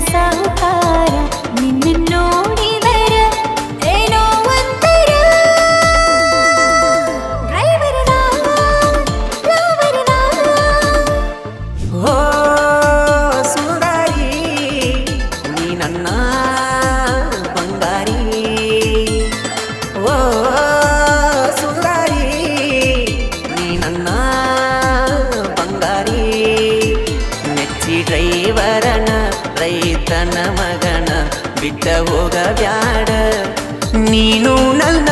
ಸಾಕಾರ ನಿನ್ನ ನೋಡಿದರ ಏನೋ ಒಂಥರ ಡ್ರೈವರ್ನ ಲವರ್ನ ಓ ಸುಂದರಿ ನೀ ನನ್ನ ಬಂಗಾರಿ ಓ ಸುಂದರಿ ನೀ ನನ್ನ ಬಂಗಾರಿ ಮೆಚ್ಚಿ ಡ್ರೈವರನ ರೈತನ ಮಗನ ಬಿಟ್ಟ ಹೋಗಬ್ಯಾಡ ನೀನು ನನ್ನ